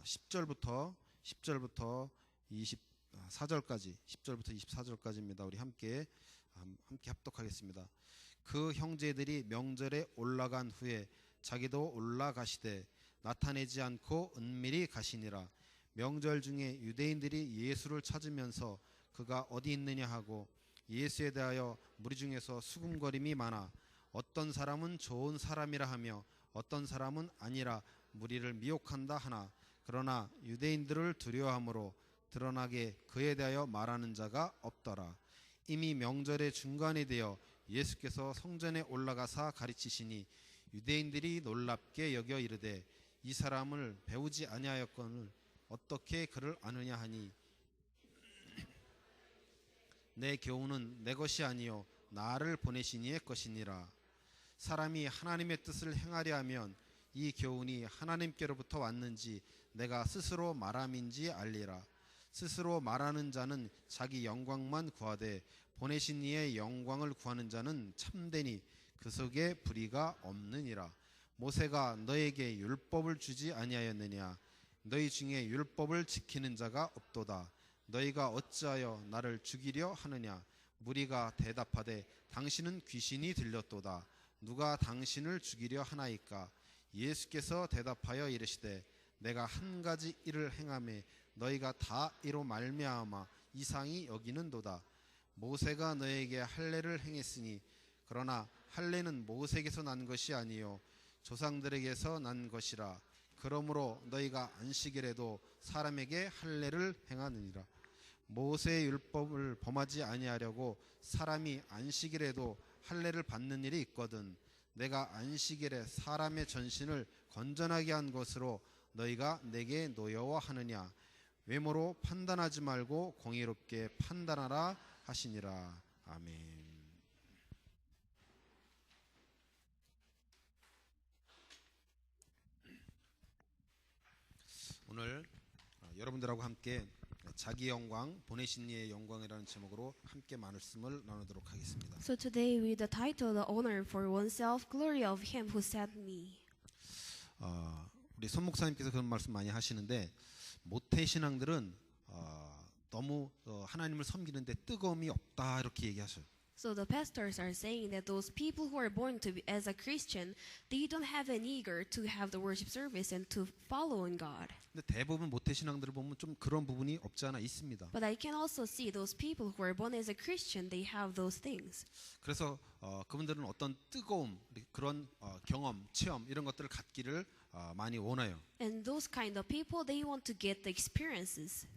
10절부터 24절까지입니다. 우리 함께 합독하겠습니다. 그 형제들이 명절에 올라간 후에 자기도 올라가시되 나타내지 않고 은밀히 가시니라. 명절 중에 유대인들이 예수를 찾으면서 그가 어디 있느냐 하고 예수에 대하여 무리 중에서 수군거림이 많아 어떤 사람은 좋은 사람이라 하며 어떤 사람은 아니라 무리를 미혹한다 하나 그러나 유대인들을 두려워함으로 드러나게 그에 대하여 말하는 자가 없더라. 이미 명절의 중간이 되어 예수께서 성전에 올라가사 가르치시니 유대인들이 놀랍게 여겨 이르되 이 사람을 배우지 아니하였거늘 어떻게 그를 아느냐 하니 내 교훈은 내 것이 아니요 나를 보내신 이의 것이니라. 사람이 하나님의 뜻을 행하려 하면 이 교훈이 하나님께로부터 왔는지 내가 스스로 말함인지 알리라. 스스로 말하는 자는 자기 영광만 구하되 보내신 이의 영광을 구하는 자는 참되니 그 속에 불의가 없느니라. 모세가 너에게 율법을 주지 아니하였느냐? 너희 중에 율법을 지키는 자가 없도다. 너희가 어찌하여 나를 죽이려 하느냐? 무리가 대답하되 당신은 귀신이 들렸도다. 누가 당신을 죽이려 하나이까? 예수께서 대답하여 이르시되 내가 한 가지 일을 행하매 너희가 다 이로 말미암아 이상히 여기는도다. 모세가 너에게 할례를 행했으니 그러나 할례는 모세에게서 난 것이 아니요 조상들에게서 난 것이라. 그러므로 너희가 안식일에도 사람에게 할례를 행하느니라. 모세의 율법을 범하지 아니하려고 사람이 안식일에도 할례를 받는 일이 있거든 내가 안식일에 사람의 전신을 건전하게 한 것으로 너희가 내게 노여워하느냐? 외모로 판단하지 말고 공의롭게 판단하라 하시니라. 아멘. 오늘 여러분들하고 함께 자기 영광, 보내신 이의 영광이라는 제목으로 함께 말씀을 나누도록 하겠습니다. So today with the title, The Honor for Oneself, Glory of Him who sent me. 우리 손 목사님께서 그런 말씀 많이 하시는데 모태 신앙들은 너무 하나님을 섬기는데 뜨거움이 없다 이렇게 얘기하셔요. So the pastors are saying that those people who are born to be as a Christian, they don't have an eager to have the worship service and to follow in God. 근데 대부분 모태 신앙들을 보면 좀 그런 부분이 없지 않아 있습니다. But I can also see those people who are born as a Christian, they have those things. 그래서 그분들은 어떤 뜨거움, 그런 경험, 체험 이런 것들을 갖기를 많이 원해요. And those kind of people, they want to get the experiences.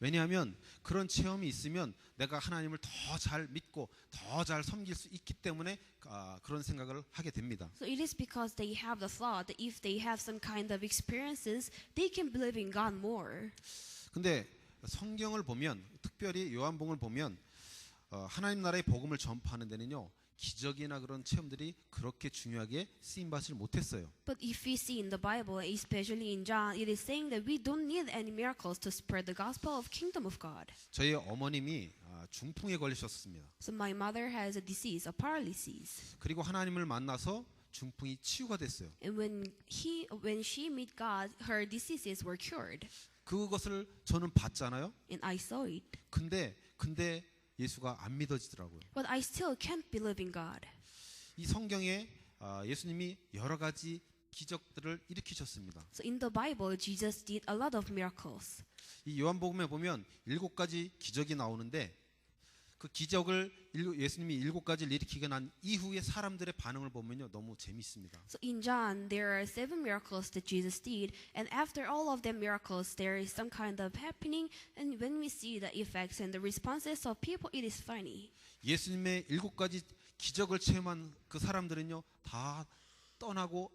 왜냐하면 그런 체험이 있으면 내가 하나님을 더 잘 믿고 더 잘 섬길 수 있기 때문에 그런 생각을 하게 됩니다. So it is because they have the thought that if they have some kind of experiences, they can believe in God more. 근데 성경을 보면 특별히 요한복음을 보면 하나님 나라의 복음을 전파하는 데는요. 기적이나 그런 체험들이 그렇게 중요하게 쓰임받지 못했어요. But if we see in the Bible, especially in John, it is saying that we don't need any miracles to spread the gospel of kingdom of God. 저희 어머님이 중풍에 걸리셨습니다. So my mother has a disease, a paralysis. 그리고 하나님을 만나서 중풍이 치유가 됐어요. And when she met God, her diseases were cured. 그것을 저는 봤잖아요. And I saw it. 근데 예수가 안 믿어지더라고요. But I still can't believe in God. 이 성경에 예수님이 여러 가지 기적들을 일으키셨습니다. So in the Bible, Jesus did a lot of miracles. 이 요한복음에 보면 7가지 기적이 나오는데 그 기적을 예수님이 7가지를 일으키고 난 이후에 사람들의 반응을 보면요 너무 재밌습니다. So in John, there are 7 miracles that Jesus did, and after all of them miracles, there is some kind of happening, and when we see the effects and the responses of people, it is funny. 예수님의 7가지 기적을 체험한 그 사람들은요 다 떠나고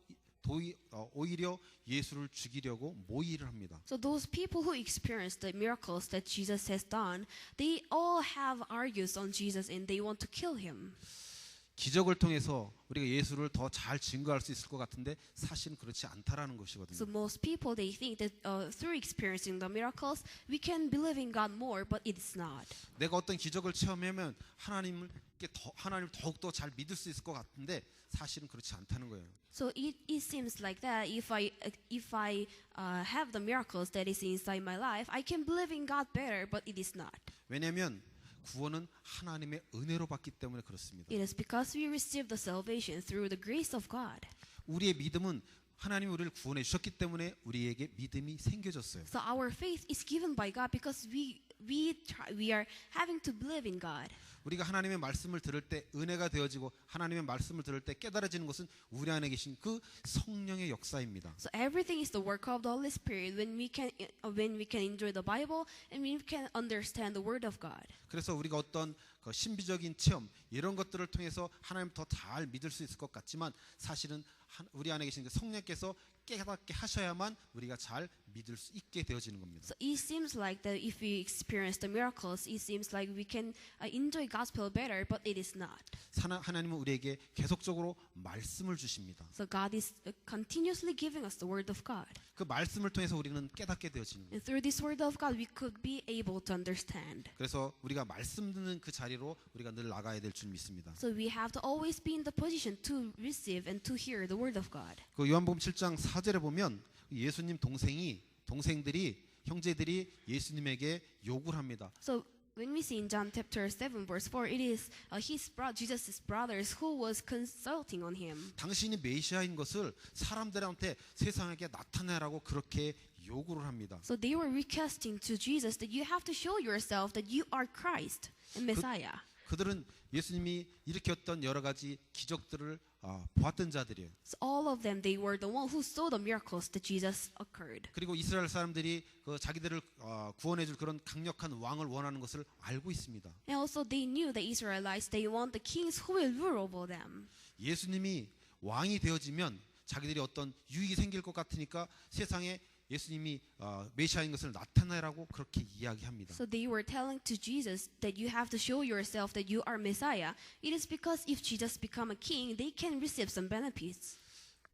오히려 예수를 죽이려고 모의를 합니다. So those people who experienced the miracles that Jesus has done, they all have argues on Jesus and they want to kill him. 기적을 통해서 우리가 예수를 더 잘 증거할 수 있을 것 같은데 사실은 그렇지 않다라는 So 것이거든요. most people they think that through experiencing the miracles we can believe in God more, but it is not. 내가 어떤 기적을 체험하면 하나님을 더욱 더 잘 믿을 수 있을 것 같은데 사실은 그렇지 않다는 거예요. So it seems like that if I have the miracles that is inside my life, I can believe in God better, but it is not. 왜냐하면 구원은 하나님의 은혜로 받기 때문에 그렇습니다. It is because we receive the salvation through the grace of God. 우리의 믿음은 하나님이 우리를 구원해 주셨기 때문에 우리에게 믿음이 생겨졌어요. So our faith is given by God because we are having to believe in God. 우리가 하나님의 말씀을 들을 때 은혜가 되어지고 하나님의 말씀을 들을 때 깨달아지는 것은 우리 안에 계신 그 성령의 역사입니다. So everything is the work of the Holy Spirit when we can enjoy the Bible and we can understand the Word of God. 그래서 우리가 어떤 그 신비적인 체험 이런 것들을 통해서 하나님 더 잘 믿을 수 있을 것 같지만 사실은 우리 안에 계신 그 성령께서 깨닫게 하셔야만 우리가 잘 믿을 수 있게 되어지는 겁니다. So it seems like that if we experience the miracles, it seems like we can enjoy gospel better, but it is not. 하나님은 우리에게 계속적으로 말씀을 주십니다. So God is continuously giving us the Word of God. 그 말씀을 통해서 우리는 깨닫게 되어지는 거예요. And through this Word of God, we could be able to understand. 그래서 우리가 말씀 듣는 그 자리로 우리가 늘 나가야 될 줄 믿습니다. So we have to always be in the position to receive and to hear the Word of God. 그 요한복음 7장 4절에 보면 예수님 동생들이 형제들이 예수님에게 욕을 합니다. So when we see in John chapter 7 verse 4, it is Jesus' brothers who was consulting on him. 당신이 메시아인 것을 사람들한테 세상에게 나타내라고 그렇게 요구를 합니다. So they were requesting to Jesus that you have to show yourself that you are Christ and Messiah. 그들은 예수님이 일으켰던 여러 가지 기적들을 보았던 자들이에요. So all of them, they were the one who saw the miracles that Jesus occurred. 그리고 이스라엘 사람들이 그 자기들을 구원해줄 그런 강력한 왕을 원하는 것을 알고 있습니다. And also they knew the Israelites, they want the kings who will rule over them. 예수님이 왕이 되어지면 자기들이 어떤 유익이 생길 것 같으니까 세상에 예수님이 메시아인 것을 나타내라고 그렇게 이야기합니다. So they were telling to Jesus that you have to show yourself that you are Messiah. It is because if Jesus become a king, they can receive some benefits.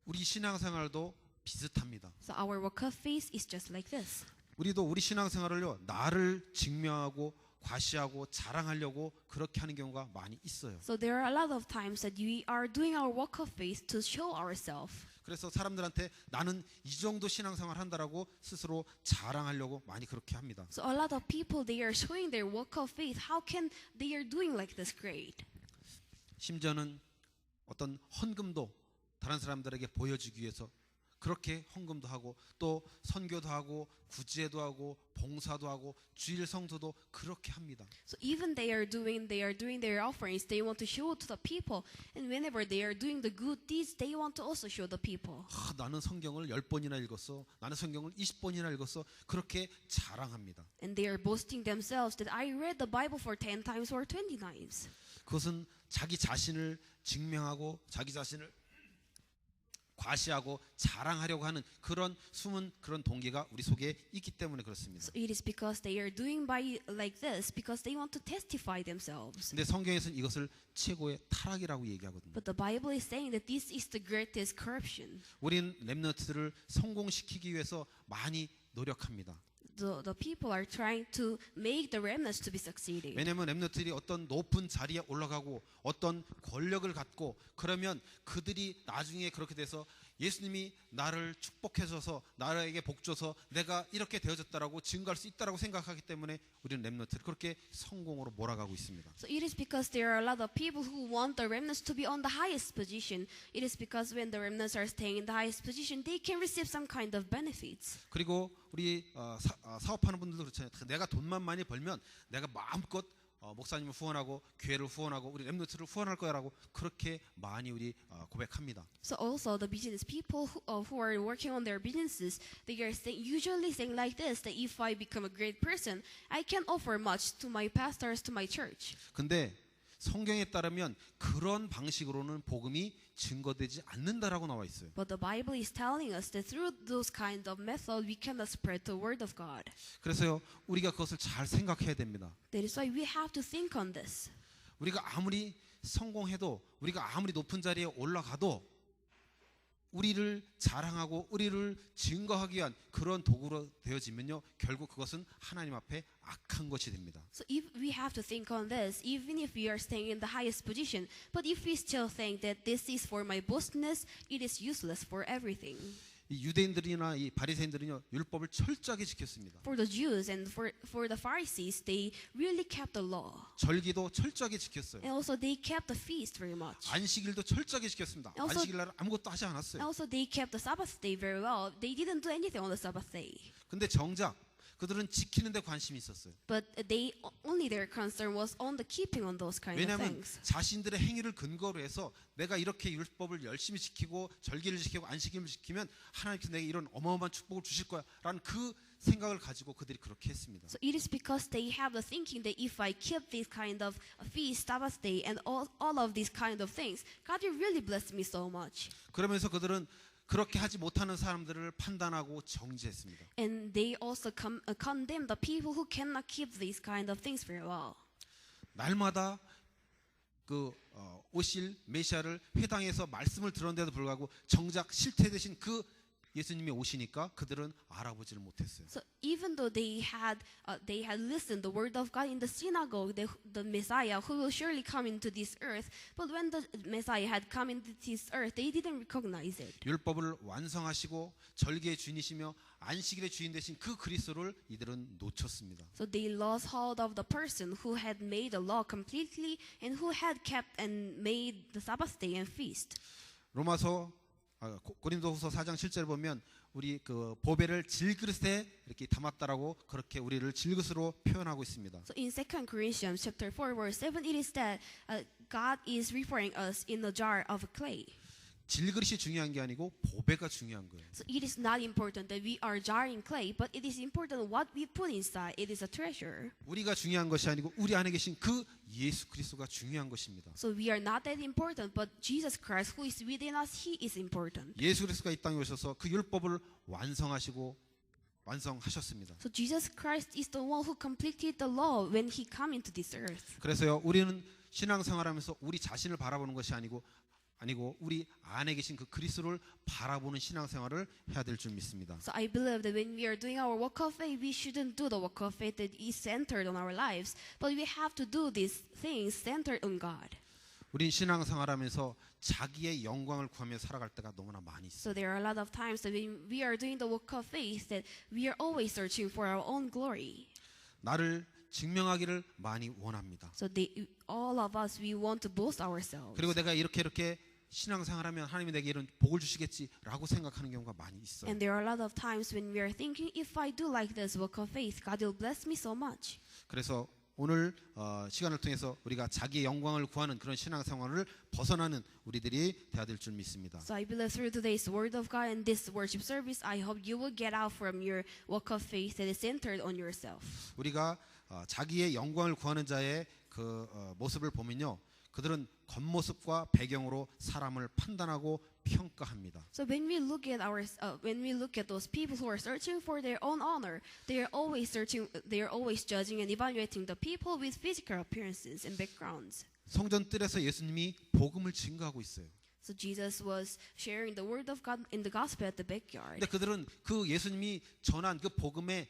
우리 신앙생활도 비슷합니다. So our walk of faith is just like this. 우리도 우리 신앙생활을요 나를 증명하고 과시하고 자랑하려고 그렇게 하는 경우가 많이 있어요. So there are a lot of times that we are doing our walk of faith to show ourselves. 그래서 사람들한테 나는 이 정도 신앙생활 한다라고 스스로 자랑하려고 많이 그렇게 합니다. So a lot of people, they are showing their walk of faith. How can they are doing like this great? 심지어는 어떤 헌금도 다른 사람들에게 보여주기 위해서 그렇게 헌금도 하고 또 선교도 하고 구제도 하고 봉사도 하고 주일 성도도 그렇게 합니다. So even they are doing their offerings, they want to show to the people. And whenever they are doing the good deeds, they want to also show the people. 나는 성경을 10번이나 읽었어. 나는 성경을 20번이나 읽었어. 그렇게 자랑합니다. And they are boasting themselves that I read the Bible for 10 times or 20 times. 그것은 자기 자신을 증명하고 자기 자신을 과시하고 자랑하려고 하는 그런 숨은 그런 동기가 우리 속에 있기 때문에 그렇습니다. So it is because they are doing by like this because they want to testify themselves. 근데 성경에서는 이것을 최고의 타락이라고 얘기하거든요. But the Bible is saying that this is the greatest corruption. 우리는 렘넌트들을 성공시키기 위해서 많이 노력합니다. The people are trying to make the remnants to be succeeding. 왜냐하면 렘넌트들이 어떤 높은 자리에 올라가고 어떤 권력을 갖고 그러면 그들이 나중에 그렇게 돼서 예수님이 나를 축복해줘서 나에게 복 줘서 내가 이렇게 되어졌다라고 증거할 수 있다라고 생각하기 때문에 우리는 렘넌트를 그렇게 성공으로 몰아가고 있습니다. So it is because there are a lot of people who want the remnants to be on the highest position. It is because when the remnants are staying in the highest position, they can receive some kind of benefits. 그리고 우리 사업하는 분들도 그렇잖아요. 내가 돈만 많이 벌면 내가 마음껏 목사님을 후원하고 교회를 후원하고 우리 렘넌트를 후원할 거야라고 그렇게 많이 우리 고백합니다. So also the business people who are working on their businesses, they are usually saying like this, that if I become a great person, I can offer much to my pastors, to my church. 근데 성경에 따르면 그런 방식으로는 복음이 증거되지 않는다라고 나와 있어요. But the Bible is telling us that through those kinds of methods, we cannot spread the word of God. 그래서요 우리가 그것을 잘 생각해야 됩니다. That is why we have to think on this. 우리가 아무리 성공해도 우리가 아무리 높은 자리에 올라가도 우리를 자랑하고 우리를 증거하기 위한 그런 도구로 되어지면요, 결국 그것은 하나님 앞에 악한 것이 됩니다. So if we have to think on this, even if we are staying in the highest position, but if we still think that this is for my boastness, it is useless for everything. 이 유대인들이나 이 바리새인들은요, 율법을 철저하게 지켰습니다. For the Jews and for the Pharisees, they really kept the law. 절기도 철저하게 지켰어요. And also they kept the feast very much. 안식일도 철저하게 지켰습니다. Also- 안식일 날 아무것도 하지 않았어요. Also they kept the Sabbath day very well. They didn't do anything on the Sabbath day. 근데 정작 그들은 지키는 데 관심이 있었어요. But they only their concern was on the keeping on those kind of 왜냐하면 things. 자신들의 행위를 근거로 해서 내가 이렇게 율법을 열심히 지키고 절기를 지키고 안식일을 지키면 하나님께서 내게 이런 어마어마한 축복을 주실 거야 라는 그 생각을 가지고 그들이 그렇게 했습니다. So it is because they have the thinking that if I keep this kind of feast, Sabbath day, and all of these kind of things, God will really bless me so much. 그러면서 그들은 그렇게 하지 못하는 사람들을 판단하고 정죄했습니다. And they also condemn the people who cannot keep these kind of things very well. 날마다 그 오실 메시아를 회당에서 말씀을 들었는데도 불구하고 정작 실태 대신 그 예수님이 오시니까 그들은 알아보지를 못했어요. So even though they had listened the word of God in the synagogue, the Messiah who will surely come into this earth, but when the Messiah had come into this earth, they didn't recognize it. 율법을 완성하시고 절기의 주인이시며 안식일의 주인 되신 그 그리스도를 이들은 놓쳤습니다. So they lost hold of the person who had made the law completely and who had kept and made the Sabbath day and feast. 고린도후서 4장 7절 보면 우리 그 보배를 질그릇에 이렇게 담았다라고 그렇게 우리를 질그릇으로 표현하고 있습니다. So in 2 Corinthians chapter 4 verse 7 it is that God is referring us in a jar of clay. 질그릇이 중요한 게 아니고 보배가 중요한 거예요. So it is not important that we are jarring clay, but it is important what we put inside. It is a treasure. 우리가 중요한 것이 아니고 우리 안에 계신 그 예수 그리스도가 중요한 것입니다. So we are not that important, but Jesus Christ who is within us, He is important. 예수 그리스도가 이 땅에 오셔서 그 율법을 완성하셨습니다. So Jesus Christ is the one who completed the law when He came into this earth. 그래서요, 우리는 신앙생활하면서 우리 자신을 바라보는 것이 아니고 우리 안에 계신 그 그리스도를 바라보는 신앙생활을 해야 될 줄 믿습니다. So I believe that when we are doing our walk of faith, we shouldn't do the walk of faith that is centered on our lives, but we have to do these things centered on God. 우린 신앙생활하면서 자기의 영광을 구하며 살아갈 때가 너무나 많이 있어요. So there are a lot of times that when we are doing the walk of faith that we are always searching for our own glory. 나를 증명하기를 많이 원합니다. So all of us, we want to boast ourselves. 그리고 내가 이렇게 신앙생활하면 하나님이 내게 이런 복을 주시겠지라고 생각하는 경우가 많이 있어요. And there are a lot of times when we are thinking, if I do like this walk of faith, God will bless me so much. 그래서 오늘 시간을 통해서 우리가 자기의 영광을 구하는 그런 신앙생활을 벗어나는 우리들이 돼야 될 줄 믿습니다. So I believe through today's word of God and this worship service, I hope you will get out from your walk of faith that is centered on yourself. 우리가 자기의 영광을 구하는 자의 그 모습을 보면요, 그들은 겉모습과 배경으로 사람을 판단하고 평가합니다. So when we look at those people who are searching for their own honor, they are always judging and evaluating the people with physical appearances and backgrounds. 성전 뜰에서 예수님이 복음을 증거하고 있어요. So Jesus was sharing the word of God in the gospel at the backyard. 근데 그들은 그 예수님이 전한 그 복음의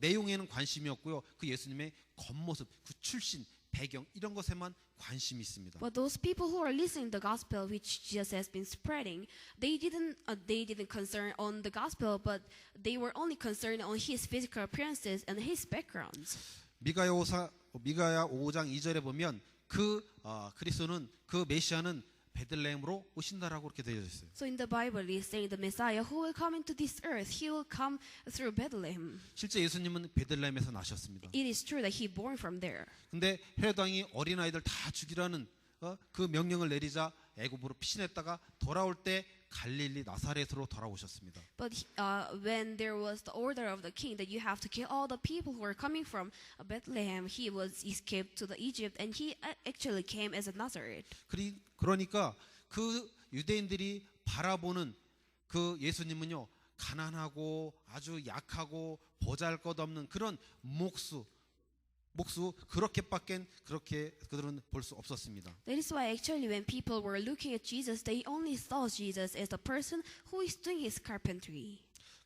내용에는 관심이 없고요, 그 예수님의 겉모습, 그 출신, 배경 이런 것에만 관심이 있습니다. But those people who are listening to the gospel which Jesus has been spreading, they didn't concern on the gospel, but they were only concerned on his physical appearances and his backgrounds. 미가야 5장 2절에 보면 그 그리스도는 그 메시아는 베들레헴으로 오신다라고 그렇게 되어 있어요. So in the Bible it is saying the Messiah who will come into this earth, he will come through Bethlehem. 실제 예수님은 베들레헴에서 나셨습니다. It is true that he born from there. 근데 헤롯 왕이 어린아이들 다 죽이라는 그 명령을 내리자 애굽으로 피신했다가 돌아올 때 갈릴리 나사렛으로 돌아오셨습니다. But when there was the order of the king that you have to kill all the people who are coming from Bethlehem, he was escaped to the Egypt and he actually came as a Nazareth. 그러니까 그 유대인들이 바라보는 그 예수님은요, 가난하고 아주 약하고 보잘것없는 그런 목수, 목수 그렇게밖엔 그렇게 그들은 볼 수 없었습니다. That is why actually when people were looking at Jesus, they only saw Jesus as the person who is doing his carpentry.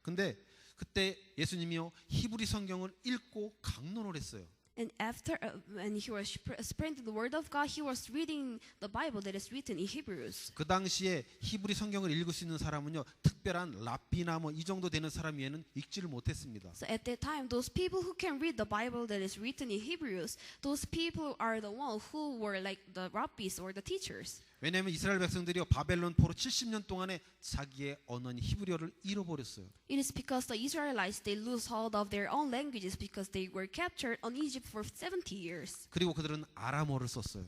근데 그때 예수님이요 히브리 성경을 읽고 강론을 했어요. And after when he was spreading the word of God, he was reading the Bible that is written in Hebrews. 그 당시에 히브리 성경을 읽을 수 있는 사람은요 특별한 랍비나 뭐 이 정도 되는 사람 외에는 읽지를 못했습니다. So at that time, those people who can read the Bible that is written in Hebrews, those people are the ones who were like the rabbis or the teachers. 왜냐하면 이스라엘 백성들이요 바벨론 포로 70년 동안에 자기의 언어인 히브리어를 잃어버렸어요. It is because the Israelites they lose hold of their own languages because they were captured on Egypt for 70 years, 그리고 그들은 아람어를 썼어요.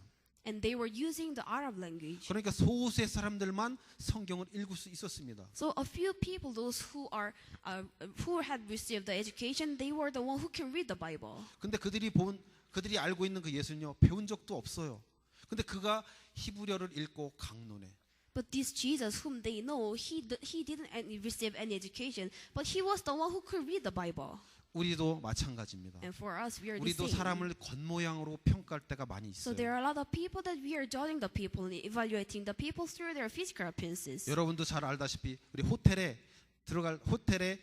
and they were using the Arab language. 그러니까 소수의 사람들만 성경을 읽을 수 있었습니다. So a few people, those who had received the education, they were the one who can read the Bible. 근데 그들이 알고 있는 그 예수는요 배운 적도 없어요. 근데 그가 히브리어를 읽고 강론해. But this Jesus whom they know, he didn't receive any education, but he was the one who could read the Bible. 우리도 마찬가지입니다. And for us, we are the 우리도 same. 사람을 겉모양으로 평가할 때가 많이 So 있어요. there are a lot of people that we are judging the people and evaluating the people through their physical appearances. 여러분도 잘 알다시피 우리 호텔에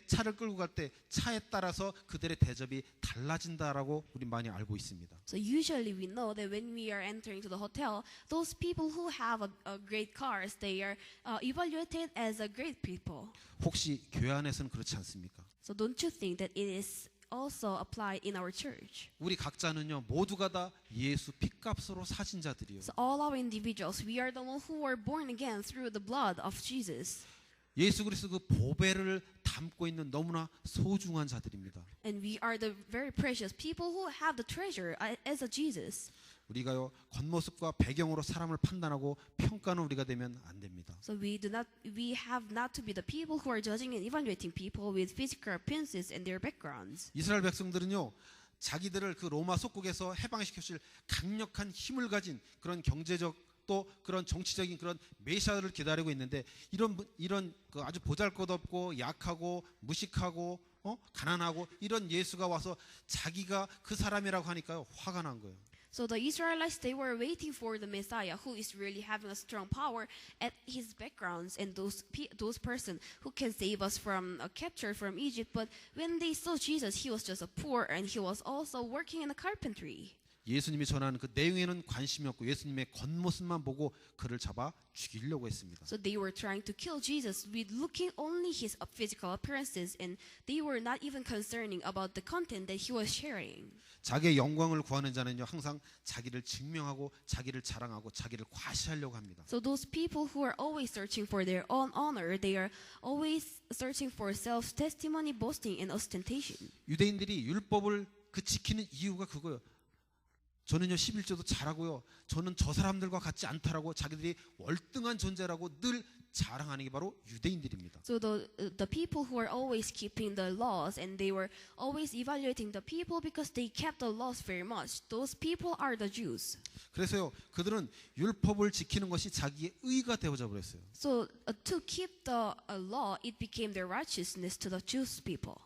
차를 끌고 갈 때 차에 따라서 그들의 대접이 달라진다라고 우리 많이 알고 있습니다. So usually we know that when we are entering to the hotel, those people who have a great cars, they are evaluated as a great people. 혹시 교회 안에서는 그렇지 않습니까? So don't you think that it is also applied in our church? 우리 각자는요 모두가 다 예수 핏값으로 사신 자들이요. So all our individuals, we are the ones who were born again through the blood of Jesus. 예수 그리스도 그 보배를 담고 있는 너무나 소중한 자들입니다. And we are the very precious people who have the treasure as a Jesus. 우리가요 겉모습과 배경으로 사람을 판단하고 평가는 우리가 되면 안 됩니다. So we have not to be the people who are judging and evaluating people with physical appearances and their backgrounds. 이스라엘 백성들은요 자기들을 그 로마 속국에서 해방시켜줄 강력한 힘을 가진 그런 경제적 또 그런 정치적인 그런 메시아를 기다리고 있는데 이런 그 아주 보잘것없고 약하고 무식하고 가난하고 이런 예수가 와서 자기가 그 사람이라고 하니까요 화가 난 거예요. So the Israelites, they were waiting for the Messiah who is really having a strong power at his backgrounds and those person who can save us from a capture from Egypt. But when they saw Jesus, he was just a poor and he was also working in the carpentry. 예수님이 전하는 그 내용에는 관심이 없고 예수님의 겉모습만 보고 그를 잡아 죽이려고 했습니다. So they were trying to kill Jesus with looking only his physical appearances, and they were not even concerning about the content that he was sharing. 자기의 영광을 구하는 자는요 항상 자기를 증명하고 자기를 자랑하고 자기를 과시하려고 합니다. So those people who are always searching for their own honor, they are always searching for self-testimony, boasting, and ostentation. 유대인들이 율법을 지키는 이유가 그거예요. 저는요 11조도 잘하고요. 저는 저 사람들과 같지 않다라고 자기들이 월등한 존재라고 늘 자랑하는 게 바로 유대인들입니다. So the people who are always keeping the laws and they were always evaluating the people because they kept the laws very much. Those people are the Jews. 그래서요 그들은 율법을 지키는 것이 자기의 의가 되어져 버렸어요. So to keep the law, it became their righteousness to the Jewish people.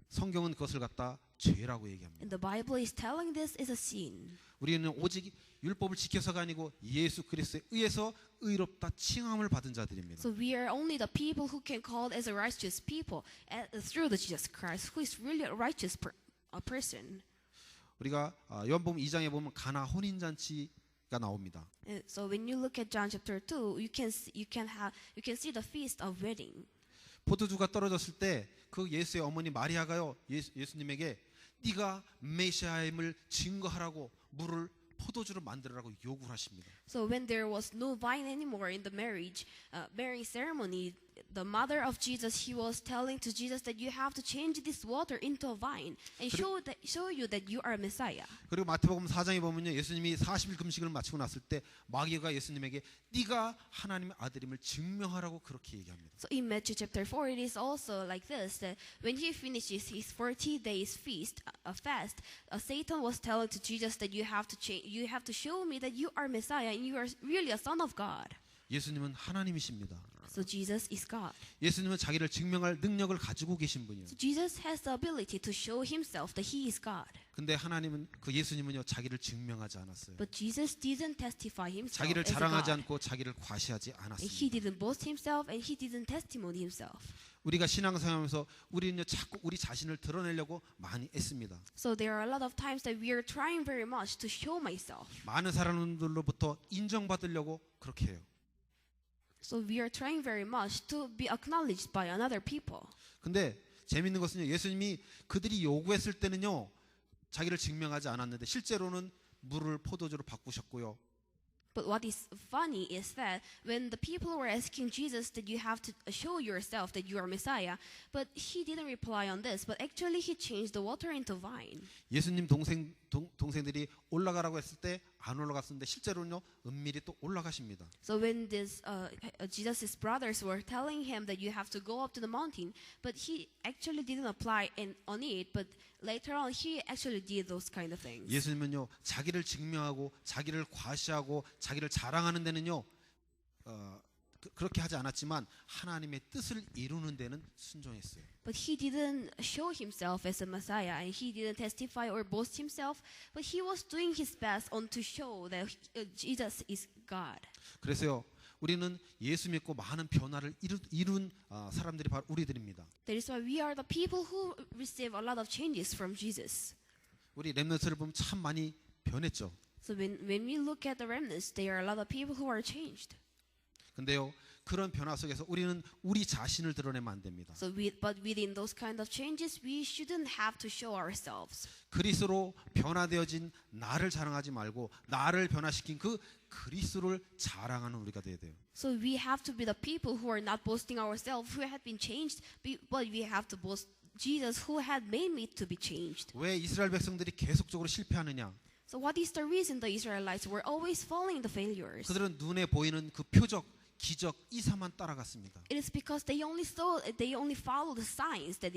성경은 그것을 갖다 죄라고 얘기합니다. And the Bible is telling this is a sin. 우리는 오직 율법을 지켜서가 아니고 예수 그리스도에 의해서 의롭다 칭함을 받은 자들입니다. So we are only the people who can call as a righteous people through the Jesus Christ, who is really a righteous person. 우리가 요한복음 2장에 보면 가나 혼인 잔치가 나옵니다. And so when you look at John chapter 2, you can see the feast of wedding. 포도주가 떨어졌을 때 그 예수의 어머니 마리아가요 예수님에게 네가 메시아임을 증거하라고 물을 포도주로 만들으라고 요구를 하십니다. So when there was no wine anymore in the marriage ceremony, the mother of Jesus, he was telling to Jesus that you have to change this water into a wine and show you that you are a Messiah. 그리고 마태복음 4장에 보면요 예수님이 40일 금식을 마치고 났을 때 마귀가 예수님에게 네가 하나님의 아들임을 증명하라고 그렇게 얘기합니다. So in Matthew chapter 4, it is also like this, that when he finishes his 40 days feast, fast, Satan was telling to Jesus that you have to show me that you are Messiah and you are really a son of God. 예수님은 하나님이십니다. So Jesus is God. 예수님은 자기를 증명할 능력을 가지고 계신 분이에요. So Jesus has the ability to show himself that he is God. 근데 하나님은 그 예수님은요 자기를 증명하지 않았어요. But Jesus didn't testify himself 자기를 as a 자랑하지 God. 않고 자기를 과시하지 He 않았습니다. didn't boast himself and he didn't testimony himself. 우리가 신앙생활하면서 우리는요 자꾸 우리 자신을 드러내려고 많이 애씁니다. So there are a lot of times that we are trying very much to show myself. 많은 사람들로부터 인정받으려고 그렇게 해요. So we are trying very much to be acknowledged by another people. 근데 재밌는 것은요 예수님이 그들이 요구했을 때는요 자기를 증명하지 않았는데 실제로는 물을 포도주로 바꾸셨고요. But what is funny is that when the people were asking Jesus that you have to show yourself that you are Messiah, but he didn't reply on this, but actually he changed the water into wine. 예수님 동생들이 올라가라고 했을 때 안 올라갔었는데 실제로는요 은밀히 또 올라가십니다. So when this Jesus' brothers were telling him that you have to go up to the mountain, but he actually didn't apply on it, but later on he actually did those kind of things. 예수님은요 자기를 증명하고 자기를 과시하고 자기를 자랑하는 데는요 그렇게 하지 않았지만 하나님의 뜻을 이루는 데는 순종했어요. But he didn't show himself as a Messiah, and he didn't testify or boast himself, but he was doing his best on to show that Jesus is God. 그래서요 우리는 예수 믿고 많은 변화를 이룬 사람들이 바로 우리들입니다. That is why we are the people who receive a lot of changes from Jesus. 우리 렘넌트를 보면 참 많이 변했죠. So when we look at the remnants, there are a lot of people who are changed. 근데요 그런 변화 속에서 우리는 우리 자신을 드러내면 안 됩니다. So but within those kind of changes, we shouldn't have to show ourselves. 그리스도로 변화되어진 나를 자랑하지 말고 나를 변화시킨 그 그리스도를 자랑하는 우리가 돼야 돼요. So we have to be the people who are not boasting ourselves, who have been changed, but we have to boast Jesus who had made me to be changed. 왜 이스라엘 백성들이 계속적으로 실패하느냐? So what is the reason the Israelites were always falling the failures? 그들은 눈에 보이는 그 표적, 기적, 이사만 따라갔습니다. It is because they only follow the signs that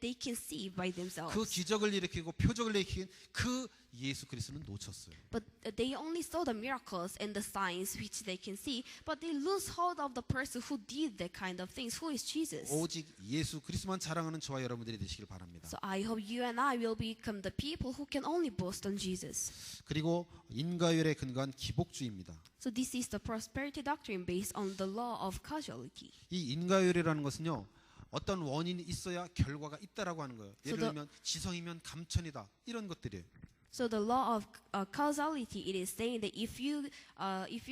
they can see by themselves. 그 기적을 일으키고 표적을 일으킨 그 예수 그리스도는 놓쳤어요. But they only saw the miracles and the signs which they can see, but they lose hold of the person who did that kind of things, who is Jesus. 오직 예수 그리스도만 자랑하는 저와 여러분들이 되시길 바랍니다. So I hope you and I will become the people who can only boast on Jesus. 그리고 인과율에 근거한 기복주의입니다. So this is the prosperity doctrine based on the law of causality. 이 인과율이라는 것은요. 어떤 원인이 있어야 결과가 있다라고 하는 거예요. 예를 들면 지성이면 감천이다 이런 것들이에요. So the law of causality, it is saying that if you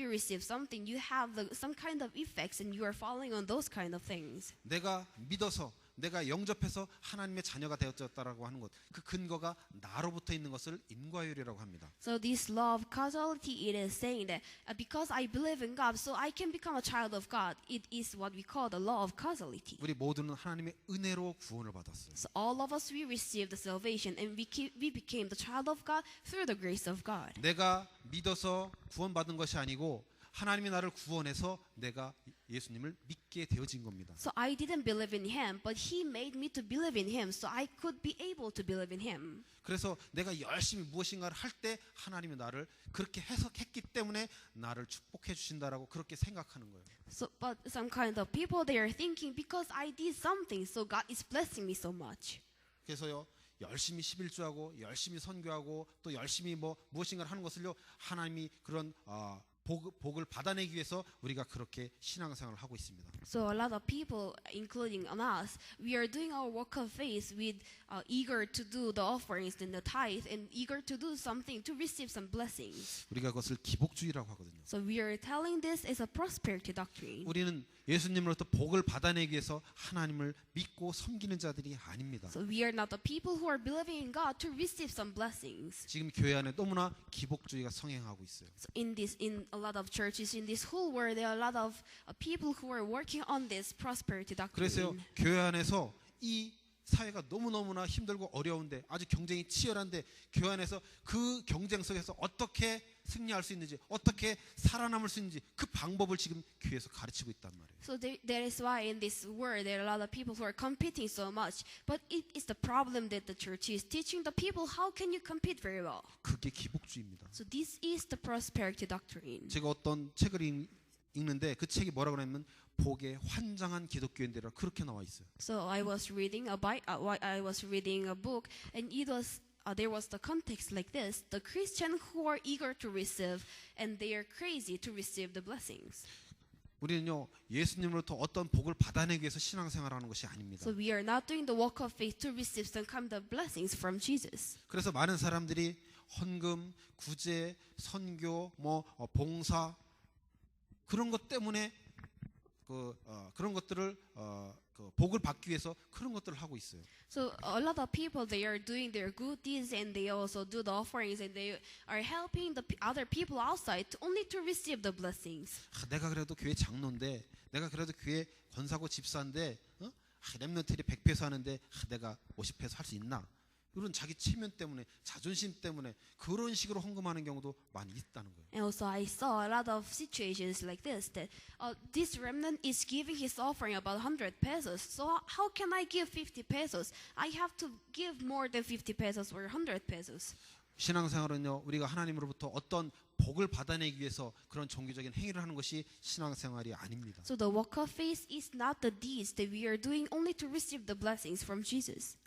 receive something, you have some kind of effects, and you are following on those kind of things. 내가 믿어서 내가 영접해서 하나님의 자녀가 되었다라고 하는 것, 그 근거가 나로부터 있는 것을 인과율이라고 합니다. So this law of causality, it is saying that because I believe in God, so I can become a child of God. It is what we call the law of causality. 우리 모두는 하나님의 은혜로 구원을 받았어요. So all of us, we received the salvation, and we became the child of God through the grace of God. 내가 믿어서 구원받은 것이 아니고 하나님이 나를 구원해서 내가 예수님을 믿게 되어진 겁니다. So I didn't believe in Him, but He made me to believe in Him, so I could be able to believe in Him. 그래서 내가 열심히 무엇인가를 할 때 하나님이 나를 그렇게 해석했기 때문에 나를 축복해 주신다라고 그렇게 생각하는 거예요. So, but some kind of people, they are thinking because I did something, so God is blessing me so much. 그래서요 열심히 11조하고 열심히 선교하고 또 열심히 무엇인가를 하는 것을요 하나님이 그런 복을 받아내기 위해서 우리가 그렇게 신앙생활을 하고 있습니다. So a lot of people, including us, we are doing our work of faith with eager to do the offerings and the tithe, and eager to do something to receive some blessings. 우리가 그것을 기복주의라고 하거든요. So we are telling this as a prosperity doctrine. 우리는 예수님으로부터 복을 받아내기 위해서 하나님을 믿고 섬기는 자들이 아닙니다. So we are not the people who are believing in God to receive some blessings. 지금 교회 안에 너무나 기복주의가 성행하고 있어요. So in a lot of churches in this whole world, there are a lot of people who are working on this prosperity 그래서 doctrine. 교회 안에서 이 사회가 너무너무나 힘들고 어려운데 아주 경쟁이 치열한데 교회 안에서 그 경쟁 속에서 어떻게 승리할 수 있는지 어떻게 살아남을 수 있는지 그 방법을 지금 교회에서 가르치고 있단 말이에요. So that is why in this world there are a lot of people who are competing so much. But it is the problem that the church is teaching the people how can you compete very well. 그게 기복주의입니다. So this is the prosperity doctrine. 제가 어떤 책을 읽는데 그 책이 뭐라고 그러냐면 복에 환장한 기독교인들이라 그렇게 나와 있어요. So I was reading I was reading a book, and it was there was the context like this: the Christian who are eager to receive, and they are crazy to receive the blessings. 우리는요 예수님으로부터 어떤 복을 받아내기 위해서 신앙생활하는 것이 아닙니다. So we are not doing the walk of faith to receive some kind of blessings from Jesus. 그래서 많은 사람들이 헌금, 구제, 선교, 봉사 그런 것 때문에 그런 것들을 복을 받기 위해서 그런 것들을 하고 있어요. So a lot of people, they are doing their good deeds, and they also do the offerings, and they are helping the other people outside only to receive the blessings. 내가 그래도 교회 장로인데, 내가 그래도 교회 권사고 집사인데, 랩런트리 100페소 하는데 내가 50페소 할 수 있나? 이런 자기 체면 때문에, 자존심 때문에 그런 식으로 헌금하는 경우도 많이 있다는 거예요. And also I saw a lot of situations like this, that this remnant is giving his offering about 100 pesos. So how can I give 50 pesos? I have to give more than 50 pesos or 100 pesos. 신앙생활은요, 우리가 하나님으로부터 어떤 복을 받아내기 위해서 그런 종교적인 행위를 하는 것이 신앙생활이 아닙니다. So the walk of faith is not the deeds that we are doing only to receive the blessings from Jesus.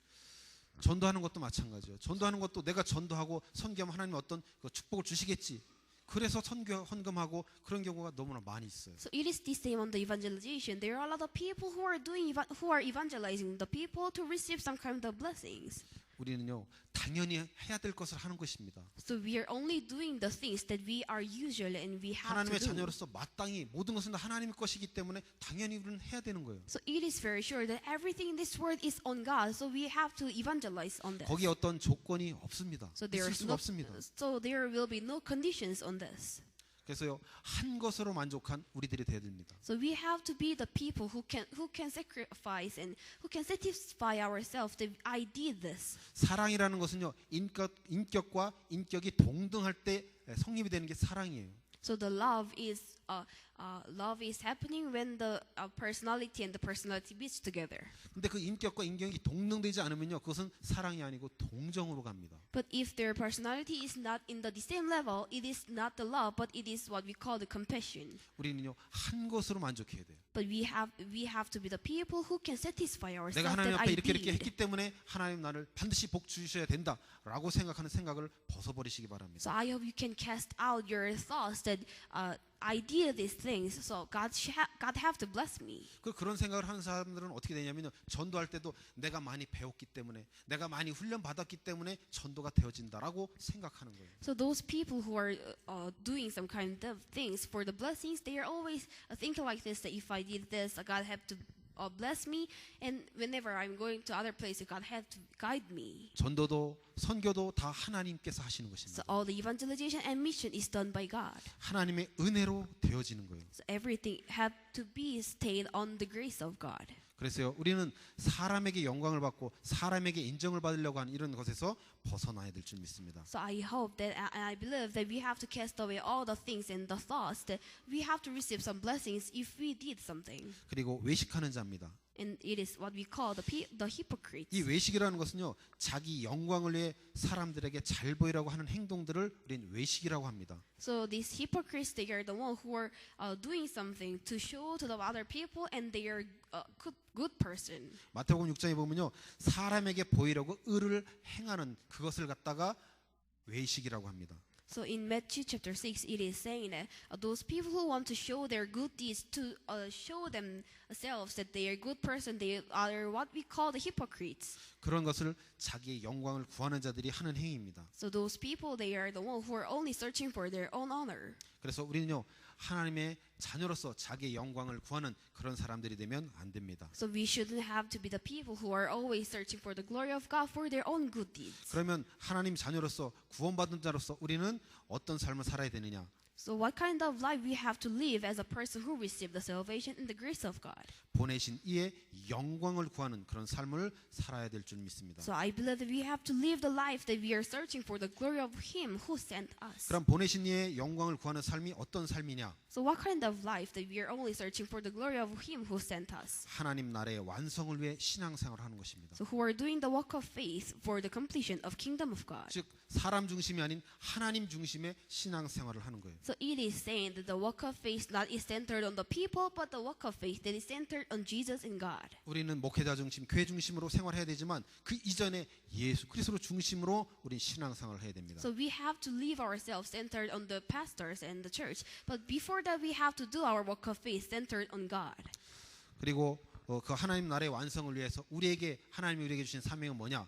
전도하는 것도 마찬가지예요. 전도하는 것도 내가 전도하고 선교하면 하나님 어떤 축복을 주시겠지. 그래서 선교 헌금하고 그런 경우가 너무나 많이 있어요. So it is the same on the evangelization. There are a lot of people who are evangelizing the people to receive some kind of blessings. 우리는요 당연히 해야 될 것을 하는 것입니다. So we are only doing the things that we are usual and we have 하나님의 to do. 자녀로서 마땅히 모든 것은 하나님의 것이기 때문에 당연히 우리는 해야 되는 거예요. So it is very sure that everything in this world is on God. So we have to evangelize on this. 거기에 어떤 조건이 없습니다. So there 있을 is 수가 no, 없습니다. so there will be no conditions on this. 그래서요 한 것으로 만족한 우리들이 되어야 됩니다. So we have to be the people who can sacrifice and who can satisfy ourselves that I did this. 사랑이라는 것은요 인격과 인격이 동등할 때 성립이 되는 게 사랑이에요. So the love is happening when the personality and the personality meets together. 근데 그 인격과 인격이 동등되지 않으면요 그것은 사랑이 아니고 동정으로 갑니다. But if their personality is not in the same level, it is not the love, but it is what we call the compassion. 우리는요 한 것으로 만족해야 돼요. But we have to be the people who can satisfy ourselves. 내가 하나님 that 앞에 I 이렇게 did. 했기 때문에 하나님 나를 반드시 복 주셔야 된다라고 생각하는 생각을 벗어버리시기 바랍니다. So I hope you can cast out your thoughts that I did these things, so God have to bless me. 그런 생각을 하는 사람들은 어떻게 되냐면요 전도할 때도 내가 많이 배웠기 때문에 내가 많이 훈련 받았기 때문에 전도가 되어진다라고 생각하는 거예요. So those people who are doing some kind of things for the blessings, they are always thinking like this: that if I did this, God have to bless me, and whenever I'm going to other places, God have to guide me. 전도도 선교도 다 하나님께서 하시는 So 것입니다. all the evangelization and mission is done by God. 하나님의 은혜로 되어지는 거예요. So everything have to be stayed on the grace of God. 그래서요 우리는 사람에게 영광을 받고 사람에게 인정을 받으려고 하는 이런 것에서 벗어나야 될 줄 믿습니다. So I hope that I believe that we have to cast away all the things and the thoughts that we have to receive some blessings if we did something. 그리고 외식하는 자입니다. And it is what we call the hypocrites. 이 외식이라는 것은요 자기 영광을 위해 사람들에게 잘 보이라고 하는 행동들을 우리는 외식이라고 합니다. So these hypocrites, they are the one who are doing something to show to the other people, and they are a good person. 마태복음 6장에 보면요 사람에게 보이려고 의를 행하는 그것을 갖다가 외식이라고 합니다. So in Matthew chapter 6, it is saying that those people who want to show their good deeds to show themselves that they are a good person, they are what we call the hypocrites. 그런 것을 자기의 영광을 구하는 자들이 하는 행위입니다. So those people, they are the one who are only searching for their own honor. 그래서 우리는요 하나님의 자녀로서 자기의 영광을 구하는 그런 사람들이 되면 안 됩니다. So we shouldn't have to be the people who are always searching for the glory of God for their own good deeds. 그러면 하나님 자녀로서 구원받은 자로서 우리는 어떤 삶을 살아야 되느냐? So what kind of life we have to live as a person who received the salvation and the grace of God? 보내신 이의 영광을 구하는 그런 삶을 살아야 될 줄 믿습니다. So I believe that we have to live the life that we are searching for the glory of Him who sent us. 그럼 보내신 이의 영광을 구하는 삶이 어떤 삶이냐? So what kind of life that we are only searching for the glory of Him who sent us? 하나님 나라의 완성을 위해 신앙생활을 하는 것입니다. So who are doing the walk of faith for the completion of kingdom of God. 즉 사람 중심이 아닌 하나님 중심의 신앙생활을 하는 거예요. So it is saying that the walk of faith not is centered on the people, but the walk of faith that is centered on Jesus and God. 우리는 목회자 중심, 교회 중심으로 생활해야 되지만 그 이전에 예수 그리스도 중심으로 우리 신앙생활을 해야 됩니다. So we have to leave ourselves centered on the pastors and the church. But before that, we have to do our walk of faith centered on God. 그리고 그 하나님 나라의 완성을 위해서 하나님이 우리에게 주신 사명은 뭐냐?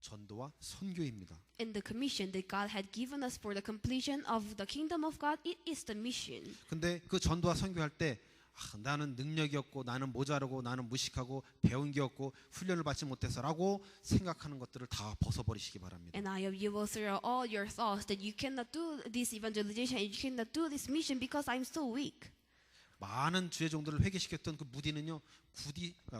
전도와 선교입니다. And the commission that God had given us for the completion of the kingdom of God, it is the mission. 근데 그 전도와 선교할 때 나는 능력이 없고 나는 모자라고 나는 무식하고 배운 게 없고 훈련을 받지 못해서라고 생각하는 것들을 다 벗어버리시기 바랍니다. And I hope you will throw all your thoughts that you cannot do this evangelization and you cannot do this mission because I'm so weak. 많은 주의 종들을 회개시켰던 그 무디는요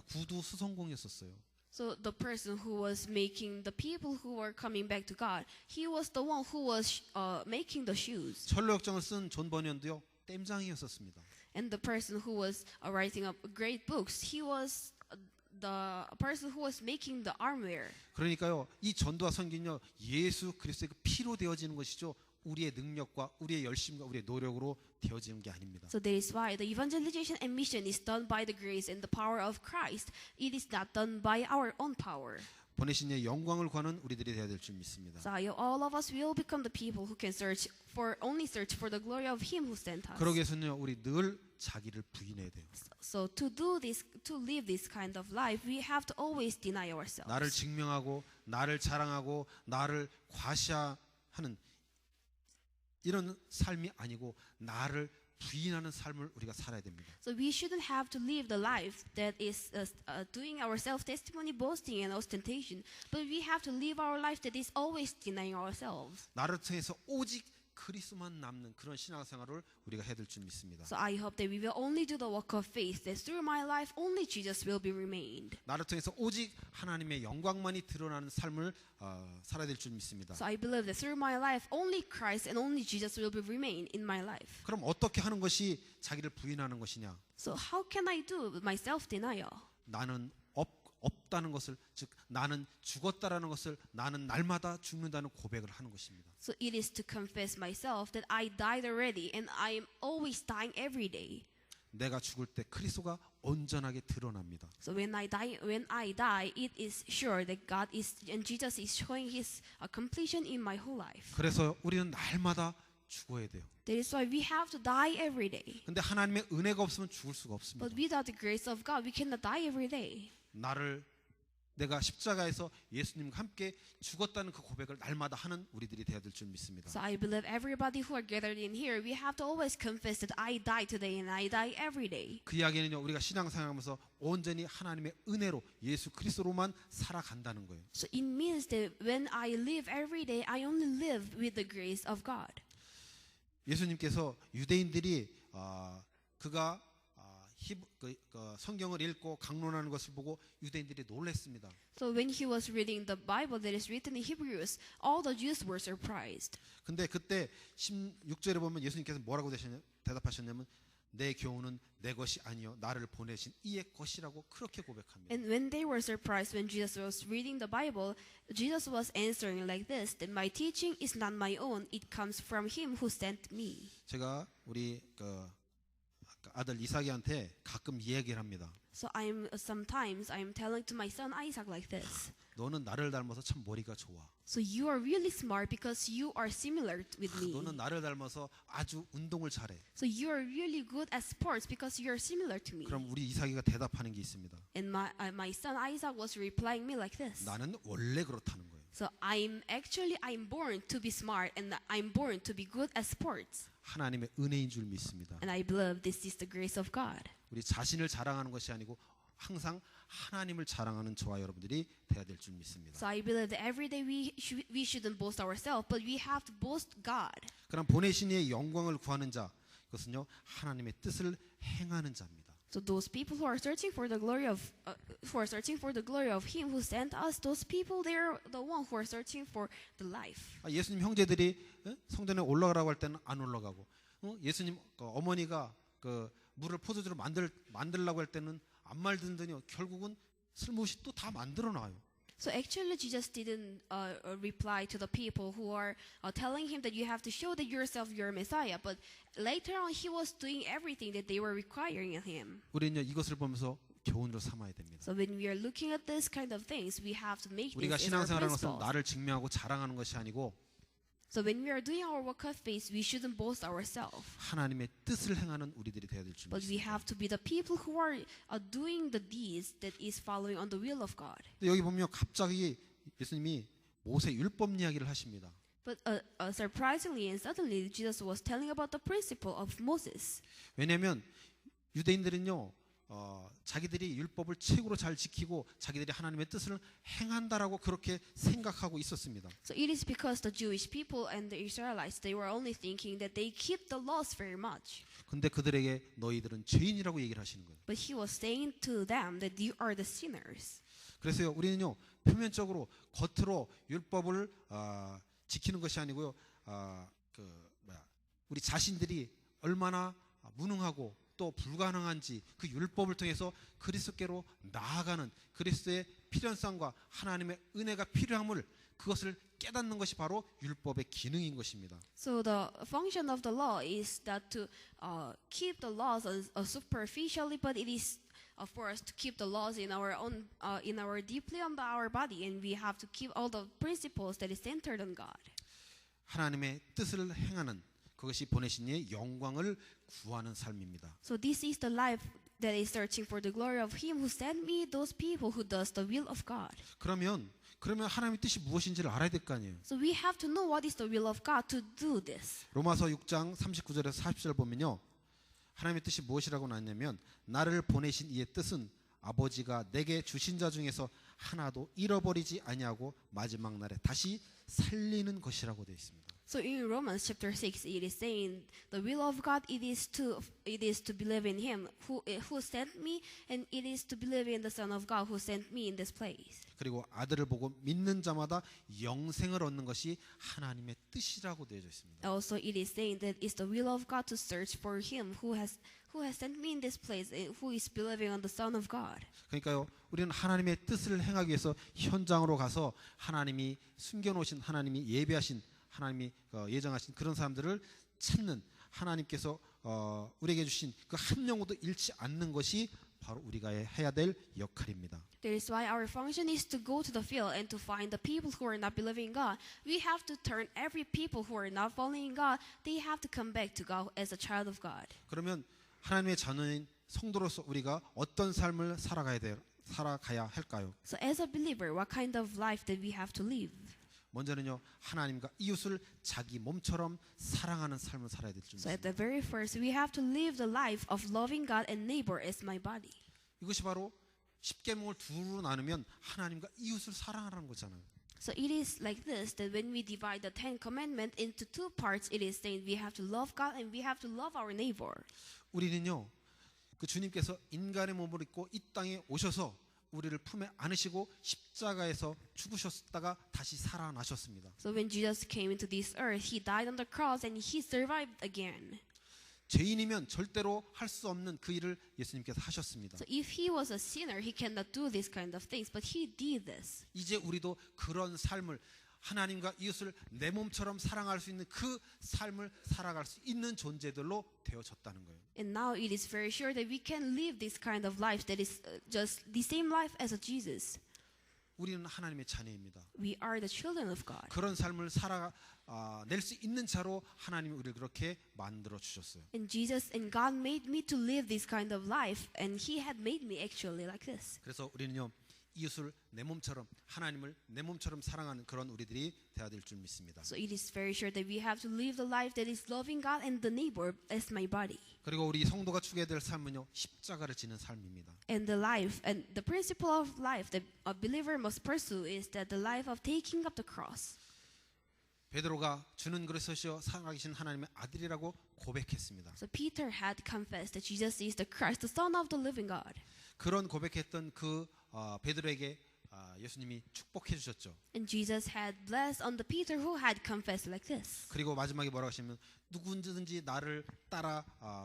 구두 수성공이었었어요. So the person who was making the people who were coming back to God, he was the one who was making the shoes. 철로역정을 쓴 존 버니언도요 땜장이었었습니다. And the person who was writing up great books, he was the person who was making the armware. 그러니까요 이 전도와 선교는요 예수 그리스도의 그 피로 되어지는 것이죠. 우리의 능력과 우리의 열심과 우리의 노력으로 되어지는 게 아닙니다. So that is why the evangelization and mission is done by the grace and the power of Christ. It is not done by our own power. 보내신 이의 영광을 구하는 우리들이 되어야 될 줄 믿습니다. So all of us will become the people who can search for the glory of Him who sent us. 그러기 위해서는요 우리 늘 자기를 부인해야 돼요. So to live this kind of life, we have to always deny ourselves. 나를 증명하고 나를 자랑하고 나를 과시하는 이런 삶이 아니고 나를 부인하는 삶을 우리가 살아야 됩니다. So we shouldn't have to live the life that is doing our self-testimony, boasting and ostentation, but we have to live our life that is always denying ourselves. 나를 통해서 오직 그리스도만 남는 그런 신앙생활을 우리가 해야 될 줄 믿습니다. So I hope that we will only do the walk of faith, that through my life only Jesus will be remained. 나를 통해서 오직 하나님의 영광만이 드러나는 삶을 살아야 될 줄 믿습니다. So I believe that through my life only Christ and only Jesus will be remain in my life. 그럼 어떻게 하는 것이 자기를 부인하는 것이냐? So how can I do my self-denial? 나는 없다는 것을, 즉 나는 죽었다라는 것을, 나는 날마다 죽는다는 고백을 하는 것입니다. So it is to confess myself that I died already and I am always dying every day. 내가 죽을 때 그리스도가 온전하게 드러납니다. So when I die, it is sure that God is and Jesus is showing His completion in my whole life. 그래서 우리는 날마다 죽어야 돼요. That is why we have to die every day. 근데 하나님의 은혜가 없으면 죽을 수가 없습니다. But without the grace of God, we cannot die every day. 내가 십자가에서 예수님과 함께 죽었다는 그 고백을 날마다 하는 우리들이 되어야 될 줄 믿습니다. So I believe everybody who are gathered in here, we have to always confess that I die today and I die every day. 그 이야기는요, 우리가 신앙생활하면서 온전히 하나님의 은혜로 예수 그리스도로만 살아간다는 거예요. So it means that when I live every day, I only live with the grace of God. 예수님께서 유대인들이 그가 성경을 읽고 강론하는 것을 보고 유대인들이 놀랐습니다. So when he was reading the Bible that is written in Hebrews, all the Jews were surprised. 근데 그때 16절에 보면 예수님께서 뭐라고 대답하셨냐면 내 교훈은 내 것이 아니요 나를 보내신 이의 것이라고 그렇게 고백합니다. And when they were surprised when Jesus was reading the Bible, Jesus was answering like this, that my teaching is not my own, it comes from him who sent me. 제가 우리 아들 이삭이한테 가끔 이 얘기를 합니다. So sometimes I'm telling to my son Isaac like this. 너는 나를 닮아서 참 머리가 좋아. So you are really smart because you are similar with me. 너는 나를 닮아서 아주 운동을 잘해. So you are really good at sports because you are similar to me. 그럼 우리 이삭이가 대답하는 게 있습니다. And my son Isaac was replying me like this. 나는 원래 그렇다는 거예요. So I'm born to be smart and I'm born to be good at sports. 하나님의 은혜인 줄 믿습니다. And I believe this is the grace of God. 우리 자신을 자랑하는 것이 아니고 항상 하나님을 자랑하는 저와 여러분들이 돼야 될 줄 믿습니다. So I believe that every day we shouldn't boast ourselves, but we have to boast God. 그럼 보내신 이의 영광을 구하는 자, 그것은요 하나님의 뜻을 행하는 자입니다. So those people who are searching for the glory of Him who sent us, those people, they are the one who are searching for the life. 예수님 형제들이 성전에 올라가라고 할 때는 안 올라가고, 예수님 어머니가 물을 포도주로 만들라고 할 때는 안 만들더니 결국은 슬며시 또 다 만들어 놔요. So actually, Jesus didn't reply to the people who are telling him that you have to show that yourself you're Messiah. But later on, he was doing everything that they were requiring of him. 우리는요 이것을 보면서 교훈으로 삼아야 됩니다. So when we are looking at this kind of things, we have to make 우리가 this as our 신앙생활하는 것은 principles. 나를 증명하고 자랑하는 것이 아니고 So when we are doing our work of faith, we shouldn't boast ourselves. 하나님의 뜻을 행하는 우리들이 되어야 될 줄 But we 믿습니다. have to be the people who are doing the deeds that is following on the will of God. 여기 보면 갑자기 예수님이 모세 율법 이야기를 하십니다. But surprisingly and suddenly, Jesus was telling about the principle of Moses. 왜냐하면 유대인들은요 자기들이 율법을 최고로 잘 지키고 자기들이 하나님의 뜻을 행한다라고 그렇게 생각하고 있었습니다. So it is because the Jewish people and the Israelites, they were only thinking that they keep the laws very much. 근데 그들에게 너희들은 죄인이라고 얘기를 하시는 거예요. But he was saying to them that you are the sinners. 그래서요 우리는요 표면적으로 겉으로 율법을 지키는 것이 아니고요 우리 자신들이 얼마나 무능하고 또 불가능한지 그 율법을 통해서 그리스도께로 나아가는 그리스도의 필연성과 하나님의 은혜가 필요함을 그것을 깨닫는 것이 바로 율법의 기능인 것입니다. So the function of the law is that to keep the laws superficially, but it is for us to keep the laws in our own, in our deeply on our body, and we have to keep all the principles that is centered on God. 하나님의 뜻을 행하는 그것이 보내신 이의 영광을 구하는 삶입니다. So this is the life that is searching for the glory of Him who sent me, those people who does the will of God. 그러면 하나님의 뜻이 무엇인지를 알아야 될 거 아니에요. So we have to know what is the will of God to do this. 로마서 6장 39절에서 40절 보면요. 하나님의 뜻이 무엇이라고 나왔냐면 나를 보내신 이의 뜻은 아버지가 내게 주신 자 중에서 하나도 잃어버리지 아니하고 마지막 날에 다시 살리는 것이라고 되어 있습니다. So in Romans chapter 6, it is saying the will of God it is to believe in Him who sent me, and it is to believe in the Son of God who sent me in this place. 그리고 아들을 보고 믿는 자마다 영생을 얻는 것이 하나님의 뜻이라고 되어져 있습니다. Also, it is saying that it's the will of God to search for Him who has sent me in this place, and who is believing on the Son of God. 그러니까요, 우리는 하나님의 뜻을 행하기 위해서 현장으로 가서 하나님이 숨겨놓으신 하나님이 예배하신 하나님이 예정하신 그런 사람들을 찾는 하나님께서 우리에게 주신 그 한 영혼도 잃지 않는 것이 바로 우리가 해야 될 역할입니다. That is why our function is to go to the field and to find the people who are not believing in God. We have to turn every people who are not following God. They have to come back to God as a child of God. 그러면 하나님의 자녀인 성도로서 우리가 어떤 삶을 살아가야 할까요? So as a believer, what kind of life that we have to live? 먼저는요 하나님과 이웃을 자기 몸처럼 사랑하는 삶을 살아야 될 줄 So at 믿습니다. the very first, we have to live the life of loving God and neighbor as my body. 이것이 바로 십계명을 두로 나누면 하나님과 이웃을 사랑하라는 거잖아요. So it is like this, that when we divide the Ten Commandments into two parts, it is saying we have to love God and we have to love our neighbor. 우리는요 그 주님께서 인간의 몸을 입고 이 땅에 오셔서 우리를 품에 안으시고 십자가에서 죽으셨다가 다시 살아나셨습니다. So when Jesus came into this earth, He died on the cross and He survived again. 죄인이면 절대로 할 수 없는 그 일을 예수님께서 하셨습니다. So if He was a sinner, He cannot do this kind of things, but He did this. 이제 우리도 그런 삶을 하나님과 이웃을 내 몸처럼 사랑할 수 있는 그 삶을 살아갈 수 있는 존재들로 되어졌다는 거예요. And now it is very sure that we can live this kind of life that is just the same life as Jesus. 우리는 하나님의 자녀입니다. We are the children of God. 그런 삶을 낼 수 있는 자로 하나님이 우리를 그렇게 만들어 주셨어요. And Jesus and God made me to live this kind of life, and He had made me actually like this. 그래서 우리는요 이웃을 내 몸처럼 하나님을 내 몸처럼 사랑하는 그런 우리들이 되어야 될 줄 믿습니다. So it is very sure that we have to live the life that is loving God and the neighbor as my body. 그리고 우리 성도가 추구해야 될 삶은요 십자가를 지는 삶입니다. And the life and the principle of life that a believer must pursue is that the life of taking up the cross. 베드로가 주는 그리스도시요 살아계신 하나님의 아들이라고 고백했습니다. So Peter had confessed that Jesus is the Christ, the Son of the living God. 그런 고백했던 그 베드로에게 예수님이 축복해 주셨죠. And Jesus had blessed on the Peter who had confessed like this. 그리고 마지막에 뭐라고 하시면 누구든지 나를 따라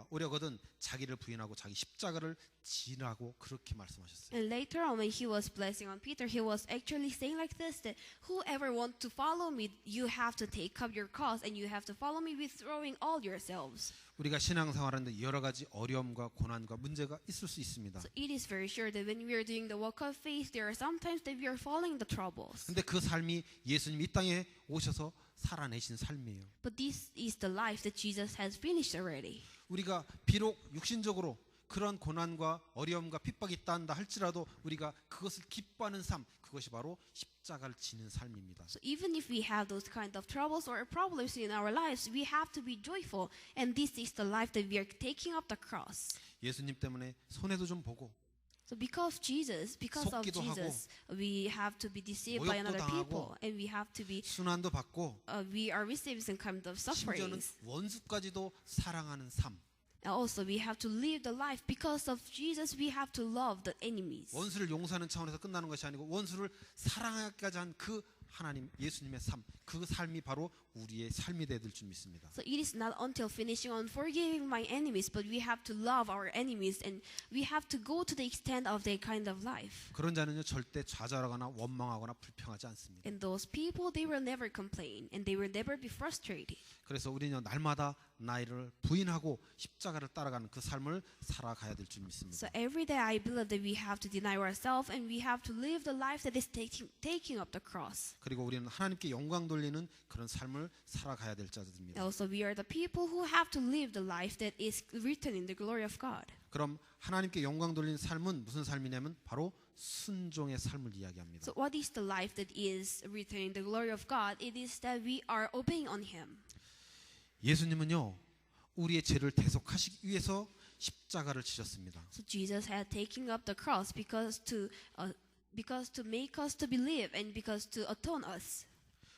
오려거든 자기를 부인하고 자기 십자가를 지라고 그렇게 말씀하셨어요. And later on, when he was blessing on Peter, he was actually saying like this: that whoever wants to follow me, you have to take up your cross, and you have to follow me with throwing all yourselves. 우리가 신앙생활하는데 여러 가지 어려움과 고난과 문제가 있을 수 있습니다. So it is very sure that when we are doing the walk of faith, there are sometimes that we are falling the troubles. 근데 그 삶이 예수님 이 땅에 오셔서 살아내신 삶이에요. But this is the life that Jesus has finished already. 우리가 비록 육신적으로 그런 고난과 어려움과 핍박이 있다 한다 할지라도 우리가 그것을 기뻐하는 삶, 그것이 바로 십자가를 지는 삶입니다. So even if we have those kind of troubles or problems in our lives, we have to be joyful. And this is the life that we are taking up the cross. 예수님 때문에 손해도 좀 보고 So because of 속기도 Jesus, we have to be deceived by 모욕도 another 당하고, people, and we have to be, 순환도 받고 we are receiving some kind of 심지어는 sufferings. 원수까지도 사랑하는 삶. And also, we have to live the life because of Jesus. We have to love the enemies. 원수를 용서하는 차원에서 끝나는 것이 아니고 원수를 사랑하기까지 한 그 하나님 예수님의 삶, 그 삶이 바로 우리의 삶이 되어야 될 줄 믿습니다. So it is not until finishing on forgiving my enemies, but we have to love our enemies, and we have to go to the extent of their kind of life. 그런 자는요 절대 좌절하거나 원망하거나 불평하지 않습니다. And those people, they will never complain, and they will never be frustrated. 그래서 우리는 날마다 나이를 부인하고 십자가를 따라가는 그 삶을 살아가야 될 줄 믿습니다. So every day I believe that we have to deny ourselves, and we have to live the life that is taking up the cross. 그리고 우리는 하나님께 영광 돌리는 그런 삶을 살아가야 될 자들입니다. Also, we are the people who have to live the life that is written in the glory of God. 그럼 하나님께 영광 돌리는 삶은 무슨 삶이냐면 바로 순종의 삶을 이야기합니다. So what is the life that is written in the glory of God? It is that we are obeying on Him. 예수님은요 우리의 죄를 대속하시기 위해서 십자가를 지셨습니다. So Jesus had taken up the cross because to make us to believe and because to atone us.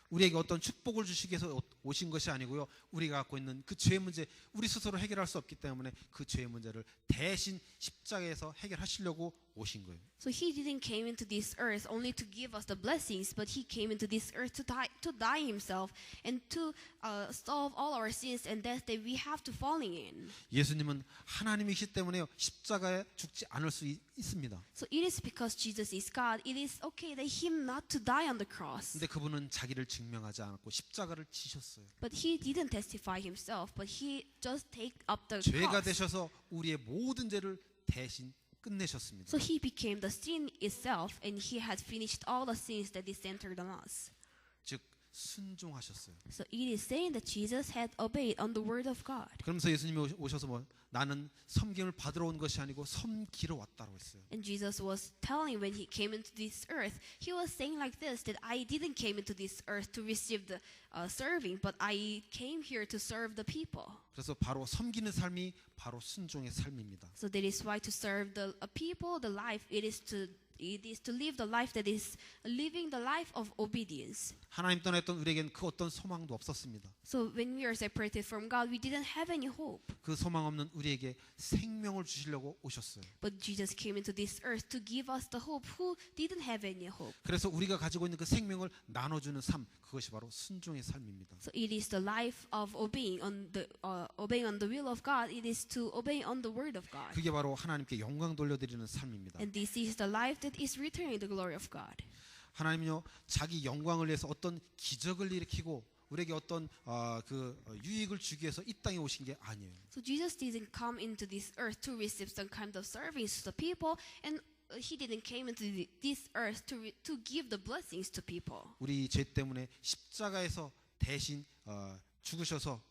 우리에게 어떤 축복을 주시기 위해서 오신 것이 아니고요. 우리가 갖고 있는 그 죄의 문제, 우리 스스로 해결할 수 없기 때문에 그 죄의 문제를 대신 십자가에서 해결하시려고 오신 거예요. So He didn't came into this earth only to give us the blessings, but He came into this earth to die Himself and to solve all our sins and death that we have to falling in. 예수님은 하나님이시기 때문에 십자가에 죽지 않을 수 있습니다. So it is because Jesus is God. It is okay that Him not to die on the cross. 근데 그분은 자기를 증명하지 않았고 십자가를 지셨어요. But He didn't testify Himself, but He just take up the 죄가 cross. 되셔서 우리의 모든 죄를 대신 끝내셨습니다. So He became the sin itself, and He had finished all the sins that is centered on us. 즉 순종하셨어요. So it is saying that Jesus had obeyed on the word of God. 그러면서 예수님이 오셔서 뭐 나는 섬김을 받으러 온 것이 아니고 섬기러 왔다고 했어요. And Jesus was telling when He came into this earth, He was saying like this, that I didn't came into this earth to receive the serving, but I came here to serve the people. 그래서 바로 섬기는 삶이 바로 순종의 삶입니다. So that is why to serve the people, the life, it is to live the life that is living the life of obedience. 하나님 떠났던 우리에겐 그 어떤 소망도 없었습니다. So when we are separated from God, we didn't have any hope. 그 소망 없는 우리에게 생명을 주시려고 오셨어요. But Jesus came into this earth to give us the hope who didn't have any hope. 그래서 우리가 가지고 있는 그 생명을 나눠주는 삶, 그것이 바로 순종의 삶입니다. So it is the life of obeying on the will of God. It is to obey on the word of God. 그게 바로 하나님께 영광 돌려드리는 삶입니다. And this is the life that is returning the glory of God. 하나님은요 자기 영광을 위해서 어떤 기적을 일으키고 우리에게 어떤 유익을 주기 위해서 이 땅에 오신 게 아니에요. So Jesus didn't come into this earth to receive some kind of service to the people, and He didn't came into this earth to give the blessings to people. 우리 죄 때문에 십자가에서 대신 죽으셔서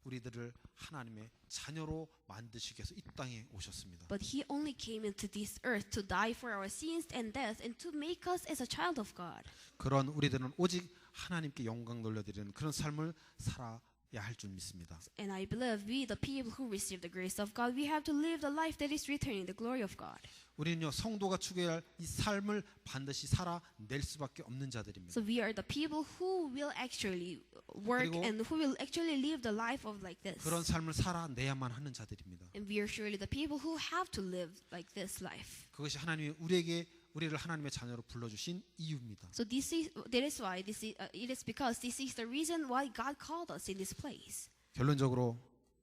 우리들을 하나님의 자녀로 만드시기 위해서 이 땅에 오셨습니다. But He only came into this earth to die for our sins and death, and to make us as a child of God. 그런 우리들은 오직 하나님께 영광 돌려드리는 그런 삶을 살아야 할 줄 믿습니다. And I believe we, the people who receive the grace of God, we have to live the life that is returning the glory of God. 우리는요 성도가 추구해야 할 이 삶을 반드시 살아낼 수밖에 없는 자들입니다. So we are the people who will actually work 그리고 and who will actually live the life of like this. 그런 삶을 살아내야만 하는 자들입니다. And we are surely the people who have to live like this life. 그것이 하나님이 우리를 하나님의 자녀로 불러주신 이유입니다. So that is why it is because this is the reason why God called us in this place. 결론적으로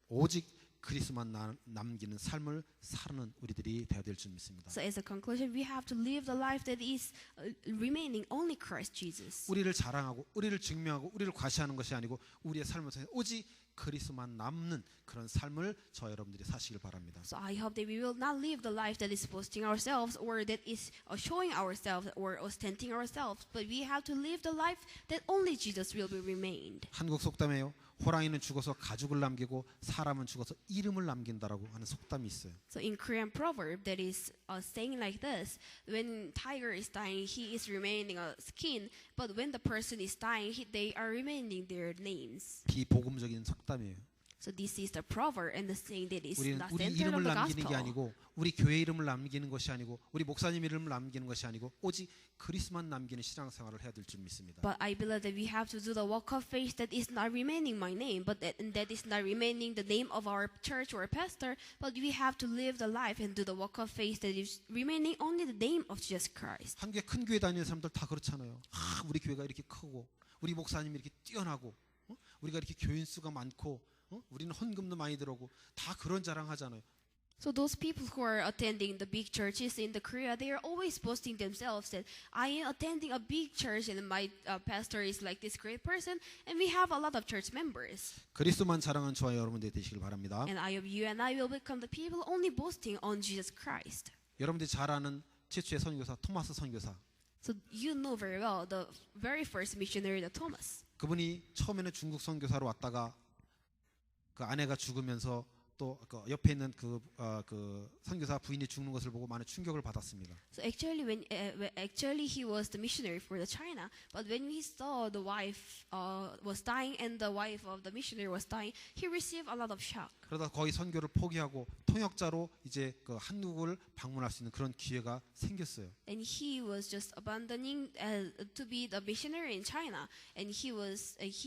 오직 그리스도만 남기는 삶을 사는 우리들이 되어야 될 줄 믿습니다. So as a conclusion, we have to live the life that is remaining only Christ Jesus. 우리를 자랑하고 우리를 증명하고 우리를 과시하는 것이 아니고 우리의 삶을 통해 오직 그리스도만 남는 그런 삶을 저 여러분들이 사시길 바랍니다. So I hope that we will not live the life that is boasting ourselves or that is showing ourselves or ostenting ourselves, but we have to live the life that only Jesus will be remained. 한국 속담에요. 호랑이는 죽어서 가죽을 남기고 사람은 죽어서 이름을 남긴다라고 하는 속담이 있어요. So in Korean proverb that is saying like this, when tiger is dying, he is remaining a skin, but when the person is dying, they are remaining their names. 비복음적인 속담이에요. So this is the proverb and the saying that is 우리는 not 우리 centered on 이름을 the 남기는 게 gospel. 아니고 우리 교회 이름을 남기는 것이 아니고 우리 목사님 이름을 남기는 것이 아니고 오직 그리스도만 남기는 신앙생활을 해야 될 줄 믿습니다. But I believe that we have to do the walk of faith that is not remaining my name, but that is not remaining the name of our church or pastor, but we have to live the life and do the walk of faith that is remaining only the name of Jesus Christ. 한국에 큰 교회 다니는 사람들 다 그렇잖아요. 우리 교회가 이렇게 크고 우리 목사님이 이렇게 뛰어나고 우리가 이렇게 교인 수가 많고 우리는 헌금도 많이 들어오고 다 그런 자랑하잖아요. So those people who are attending the big churches in the Korea, they are always boasting themselves that I am attending a big church and my pastor is like this great person, and we have a lot of church members. 그리스도만 자랑하는 저와 여러분들이 되시길 바랍니다. And I hope you and I will become the people only boasting on Jesus Christ. 여러분들이 잘 아는 최초의 선교사 토마스 선교사. So you know very well the very first missionary, the Thomas. 그분이 처음에는 중국 선교사로 왔다가 그 아내가 죽으면서 또 그 옆에 있는 그 선교사 부인이 죽는 것을 보고 많은 충격을 받았습니다. So actually, when he was the missionary for the China, but when he saw the wife was dying and the wife of the missionary was dying, he received a lot of shock. 그러다 거의 선교를 포기하고 통역자로 이제 그 한국을 방문할 수 있는 그런 기회가 생겼어요. And he was just abandoning to be the missionary in China, and he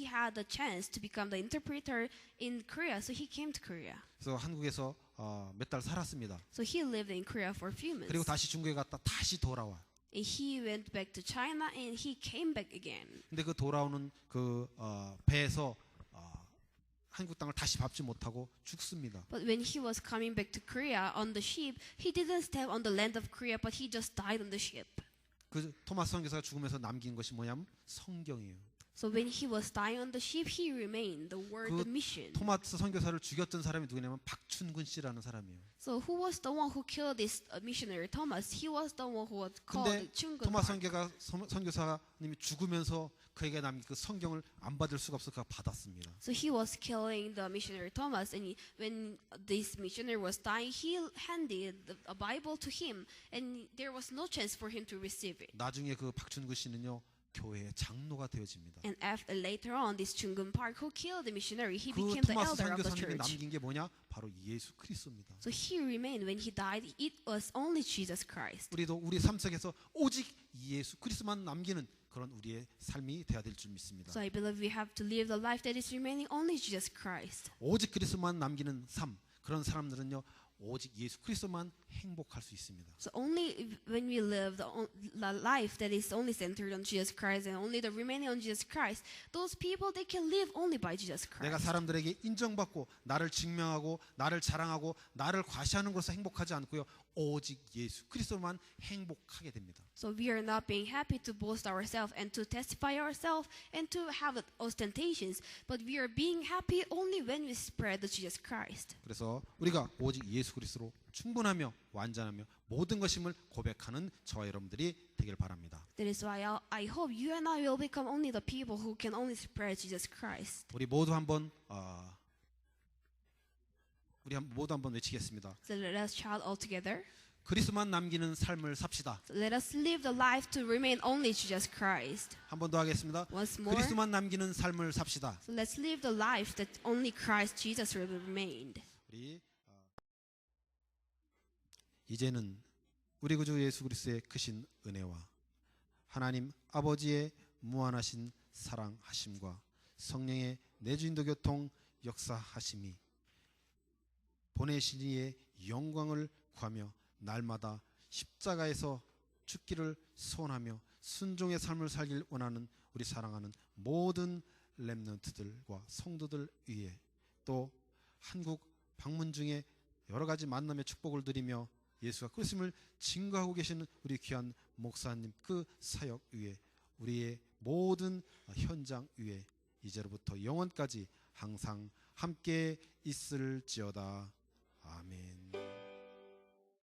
had the chance to become the interpreter in Korea. So he came to Korea. 그래서 한국에서 몇 달 살았습니다. So he lived in Korea for a few months. 그리고 다시 중국에 갔다 다시 돌아와. And he went back to China and he came back again. 근데 그 돌아오는 그 배에서 한국 땅을 다시 밟지 못하고 죽습니다. But when he was coming back to Korea on the ship, he didn't step on the land of Korea, but he just died on the ship. 그 토마스 선교사가 죽으면서 남긴 것이 뭐냐면 성경이에요. So when he was dying on the ship, he remained the word, 그 the mission. 토마스 선교사를 죽였던 사람이 누구냐면 박춘근 씨라는 사람이에요. So who was the one who killed this missionary Thomas? He was the one who was called 근데 Chungun 토마스 Park. 선교사님이 죽으면서 그에게 남긴 그 성경을 안 받을 수가 없어서 그가 받았습니다. So he was killing the missionary Thomas, and when this missionary was dying, he handed a Bible to him, and there was no chance for him to receive it. 나중에 그 박춘근 씨는요 교회의 장로가 되어집니다. And after later on, this Chungun Park who killed the missionary, he 그 became the 토마스 elder of the 선교사님이 church. 남긴 게 뭐냐? 바로 예수 그리스도입니다. So he remained when he died. It was only Jesus Christ. 우리도 우리 삶 속에서 오직 예수 그리스도만 남기는 그런 우리의 삶이 되어야 될 줄 믿습니다. So I believe we have to live the life that is remaining only Jesus Christ. 오직 그리스도만 남기는 삶 그런 사람들은요 오직 예수 그리스도만 행복할 수 있습니다. So only when we live the life that is only centered on Jesus Christ and only the remaining on Jesus Christ, those people they can live only by Jesus 내가 Christ. 사람들에게 인정받고 나를 증명하고 나를 자랑하고 나를 과시하는 것으로 행복하지 않고요 오직 예수 그리스도만 행복하게 됩니다. So we are not being happy to boast ourselves and to testify ourselves and to have ostentations, but we are being happy only when we spread the Jesus Christ. 그래서 우리가 오직 예수 그리스도로 충분하며 완전하며 모든 것임을 고백하는 저와 여러분들이 되길 바랍니다. That is why I hope you and I will become only the people who can only spread Jesus Christ. 우리 모두 한번 외치겠습니다. So let us shout all together. 그리스도만 남기는 삶을 삽시다. So let us live the life to remain only Jesus Christ. 한 번 더 하겠습니다. Once more. 그리스도만 남기는 삶을 삽시다. So let's live the life that only Christ Jesus will remain. 우리 이제는 우리 구주 예수 그리스도의 크신 은혜와 하나님 아버지의 무한하신 사랑하심과 성령의 내주인도 교통 역사하심이 보내신 이의 영광을 구하며 날마다 십자가에서 죽기를 소원하며 순종의 삶을 살길 원하는 우리 사랑하는 모든 렘넌트들과 성도들 위해 또 한국 방문 중에 여러 가지 만남의 축복을 드리며 예수가 그리스도를 증거하고 계시는 우리 귀한 목사님 그 사역 위에 우리의 모든 현장 위에 이제로부터 영원까지 항상 함께 있을지어다. 아멘.